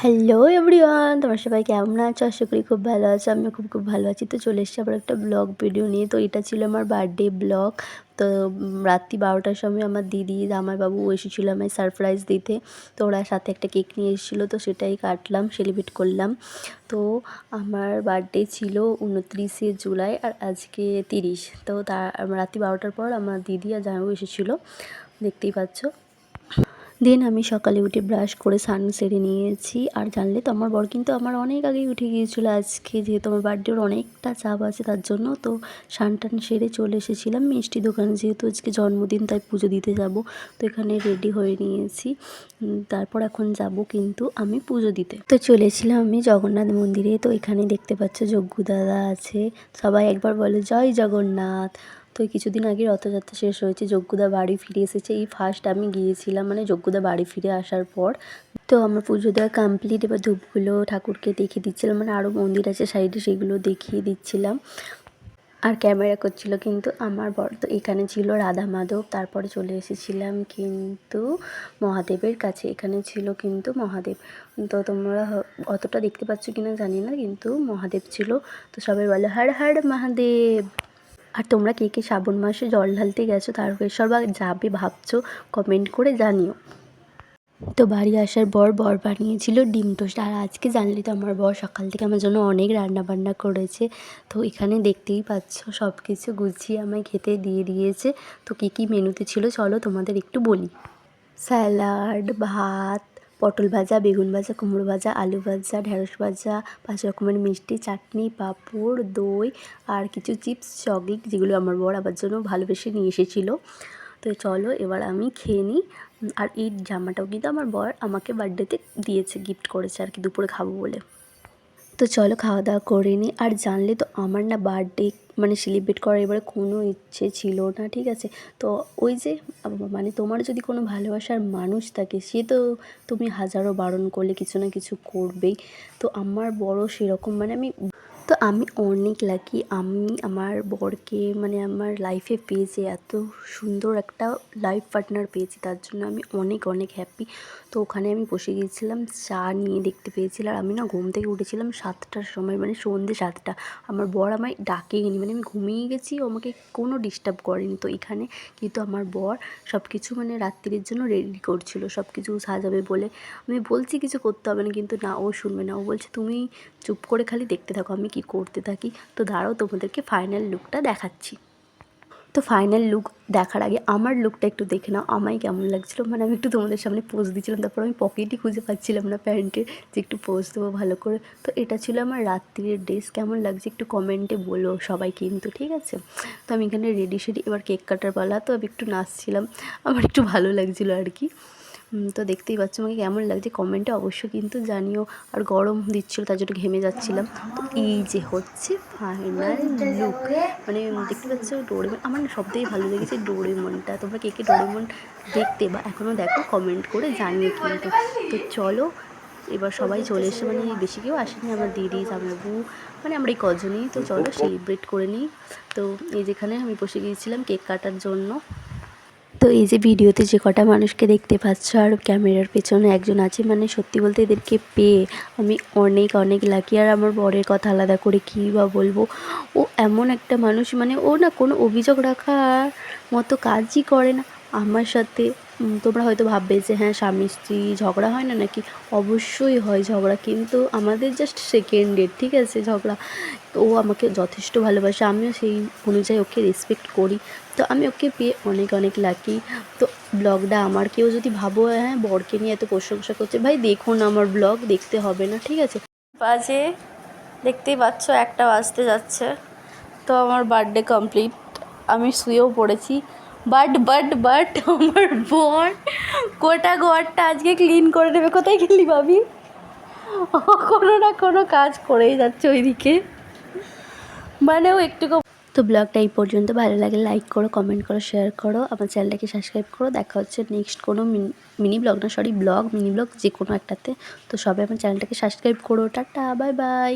Hello everyone, তোমার সবাই কেমন আছো? আশা করি খুব ভালো আছো। আমি খুব ভালো আছি। তো চলে এসেছি আবার একটা ব্লগ ভিডিও নিয়ে। তো এটা ছিল আমার বার্থডে ব্লগ। তো রাত্রি 12টার সময় আমার দিদি জামাইবাবু এসেছিলো আমায় সারপ্রাইজ দিতে। তো ওরা সাথে একটা কেক নিয়ে এসেছিলো, তো সেটাই কাটলাম, সেলিব্রেট করলাম। তো আমার বার্থডে ছিল 29শে জুলাই আর আজকে 30। তো রাত্রি 12টার পর আমার দিদি আর জামাইবাবু এসেছিলো, দেখতেই পাচ্ছ। দেন আমি সকালে উঠে ব্রাশ করে স্নান সেরে নিয়েছি। আর জানলে তো আমার বর কিন্তু আমার অনেক আগেই উঠে গিয়েছিলো আজকে, যেহেতু আমার বার্থডের অনেকটা চাপ আছে তার জন্য। তো স্নান টান সেরে চলে এসেছিলাম মিষ্টি দোকানে, যেহেতু আজকে জন্মদিন তাই পুজো দিতে যাব। তো এখানে রেডি হয়ে নিয়েছি, তারপর এখন যাব কিন্তু আমি পুজো দিতে। তো চলেছিলাম আমি জগন্নাথ মন্দিরে। তো এখানে দেখতে পাচ্ছ যজ্ঞ দাদা আছে, সবাই একবার বলে জয় জগন্নাথ। তো কিছুদিন আগে রথযাত্রা শেষ হয়েছে, যজ্ঞদা বাড়ি ফিরে এসেছে। এই ফার্স্ট আমি গিয়েছিলাম, মানে যজ্ঞদা বাড়ি ফিরে আসার পর। তো আমার পুজো দেওয়া কমপ্লিট, এবার ধূপগুলো ঠাকুরকে দেখিয়ে দিচ্ছিলাম, মানে আরও মন্দির আছে সাইডে, সেগুলো দেখিয়ে দিচ্ছিলাম। আর ক্যামেরা করছিল কিন্তু আমার বর। তো এখানে ছিল রাধা মাধব, তারপরে চলে এসেছিলাম কিন্তু মহাদেবের কাছে। এখানে ছিল কিন্তু মহাদেব। তো তোমরা অতটা দেখতে পাচ্ছ কিনা জানি না, কিন্তু মহাদেব ছিল। তো সবাই বলে হর হর মহাদেব। আর তোমরা কে কে শ্রাবণ মাসে জল ঢালতে গেছো, তারকেশ্বর বা যাবে ভাবছো, কমেন্ট করে জানিও। তো বাড়ি আসার বর বানিয়েছিল ডিম টোস্ট। আর আজকে জানলে তো আমার বর সকাল থেকে আমার জন্য অনেক রান্নাবান্না করেছে। তো এখানে দেখতেই পাচ্ছ সব কিছু গুছিয়ে আমায় খেতে দিয়ে দিয়েছে। তো কী কী মেনুতে ছিল চলো তোমাদের একটু বলি। স্যালাড, ভাত, পটল ভাজা, বেগুন ভাজা, কুমড়ো ভাজা, আলু ভাজা, ঢেঁড়স ভাজা, 5 রকমের মিষ্টি, চাটনি, পাঁপড়, দই আর কিছু চিপস, চকলেট, যেগুলো আমার বর আমার জন্য ভালোবেসে নিয়ে এসেছিলো। তো চলো এবার আমি খেয়ে নিই। আর এই জামাটাও কিন্তু আমার বর আমাকে বার্থডেতে দিয়েছে, গিফট করেছে আর কি, দুপুরে খাবো বলে। তো চলো খাওয়া দাওয়া করে নিই। আর জানলে তো আমার না বার্থডে মানে সেলিব্রেট করার এবারে কোনো ইচ্ছে ছিল না, ঠিক আছে। তো ওই যে মানে তোমার যদি কোনো ভালোবাসার মানুষ থাকে, সে তো তুমি হাজারো বারণ করলে কিছু না কিছু করবেই। তো আমার বড় সেরকম মানে আমি অনেক লাকি, আমি আমার বরকে মানে আমার লাইফে পেয়েছি, এত সুন্দর একটা লাইফ পার্টনার পেয়েছি, তার জন্য আমি অনেক অনেক হ্যাপি। তো ওখানে আমি বসে গিয়েছিলাম, চা নিয়ে দেখতে পেয়েছিলাম। আর আমি না ঘুম থেকে উঠেছিলাম 7টার সময়, মানে সন্ধ্যে 7টা। আমার বর আমায় ডাকেইনি, মানে আমি ঘুমিয়ে গেছি, ও আমাকে কোনো ডিস্টার্ব করেনি। তো এখানে কিন্তু আমার বর সব কিছু মানে রাত্রির জন্য রেডি করছিল, সব কিছু সাজাবে বলে। আমি বলছি কিছু করতে হবে না, কিন্তু না, ও শুনবে না। ও বলছে তুমি চুপ করে খালি দেখতে থাকো আমি কি করতে থাকি। তো দাঁড়াও তোমাদেরকে ফাইনাল লুকটা দেখাচ্ছি। তো ফাইনাল লুক দেখার আগে আমার লুকটা একটু দেখে নাও, আমায় কেমন লাগছিলো। মানে আমি একটু তোমাদের সামনে পোজ দিচ্ছিলাম, তারপর আমি পকেটই খুঁজে পাচ্ছিলাম না প্যান্টের, যে একটু পোজ দেবো ভালো করে। তো এটা ছিল আমার রাত্রির ড্রেস। কেমন লাগছে একটু কমেন্টে বলো সবাই কিন্তু, ঠিক আছে। তো আমি এখানে রেডি সেডি, এবার কেক কাটার পালা। তো আমি একটু নাচছিলাম, আমার একটু ভালো লাগছিলো আর কি। তো দেখতেই পাচ্ছ আমাকে কেমন লাগছে কমেন্টে অবশ্যই কিন্তু জানিও। আর গরম দিচ্ছিলো তার জন্য ঘেমে যাচ্ছিলাম। তো এই যে হচ্ছে ফাইনাল লুক, মানে দেখতে পাচ্ছ ডোরেমন। আমার না সবথেকে ভালো লেগেছে ডোরেমনটা। তোমরা কে কে ডোরেমন দেখতে বা এখনও দেখো কমেন্ট করে জানিও কিন্তু। তো চলো এবার সবাই চলে এসে, মানে বেশি কেউ আসেনি, আমার দিদি জামাইবাবু, মানে আমরা এই কজনই। তো চলো সেলিব্রেট করে নিই। তো এই যেখানে আমি বসে গিয়েছিলাম কেক কাটার জন্য। তো এই যে ভিডিওতে যে কটা মানুষকে দেখতে পাচ্ছ আর ক্যামেরার পেছনে একজন আছে, মানে সত্যি বলতে এদেরকে পেয়ে আমি অনেক অনেক লাকি। আর আমার বরের কথা আলাদা করে কী বা বলবো, ও এমন একটা মানুষ, মানে ও না কোনো অভিযোগ রাখার মতো কাজই করে না আমার সাথে। তোমরা হয়তো ভাববে যে হ্যাঁ স্বামী স্ত্রী ঝগড়া হয় না নাকি, অবশ্যই হয় ঝগড়া, কিন্তু আমাদের জাস্ট সেকেন্ডের, ঠিক আছে ঝগড়া। তো ও আমাকে যথেষ্ট ভালোবাসে, আমিও সেই অনুযায়ী ওকে রেসপেক্ট করি। তো আমি ওকে পেয়ে অনেক অনেক লাকি। তো ব্লগটা আমার, কেউ যদি ভাবো হ্যাঁ বরকে নিয়ে এত প্রশংসা করছে, ভাই দেখো না আমার ব্লগ, দেখতে হবে না, ঠিক আছে। বাজে দেখতেই পাচ্ছ 1টা বাজতে যাচ্ছে। তো আমার বার্থডে কমপ্লিট, আমি শুয়েও পড়েছি। বাট আমার বর গোটা ঘরটা আজকে ক্লিন করে নেবে। কোথায় গেলি ভাবি? কোনো না কোনো কাজ করেই যাচ্ছে ওইদিকে, মানে ও একটু। তো ব্লগটা এই পর্যন্ত, ভালো লাগে লাইক করো, কমেন্ট করো, শেয়ার করো, আমার চ্যানেলটাকে সাবস্ক্রাইব করো। দেখা হচ্ছে নেক্সট কোনো মিনি ব্লগ, না সরি ব্লগ, মিনি ব্লগ যে কোনো একটাতে। তো সবাই আমার চ্যানেলটাকে সাবস্ক্রাইব করো। Tata, bye bye.